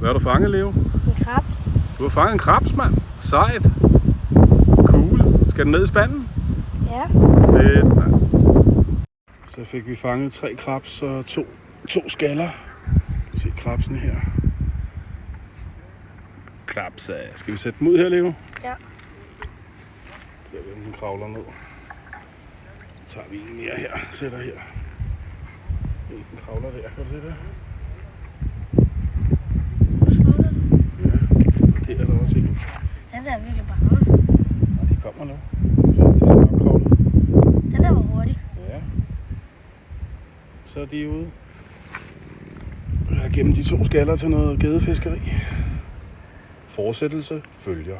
Hvad har du fanget, Leo? En krabs. Du har fanget en krabs, mand. Sejt. Cool. Skal den ned i spanden? Ja. Fedt, mand. Så fik vi fanget 3 krabs og to skaller. Se krabsen her. Krabs. Skal vi sætte dem ud her, Leo? Ja. Der er den kravler ned. Så tager vi en mere her. Sætter her. Den kravler der. Kan du se det? Ja, det er der også en. Den der er virkelig bange. Og de kommer nu. Så de skal nok kravle. Den der var hurtig. Ja. Så er de ude. Jeg har gemt de 2 skaller til noget gedefiskeri. Fortsættelse følger.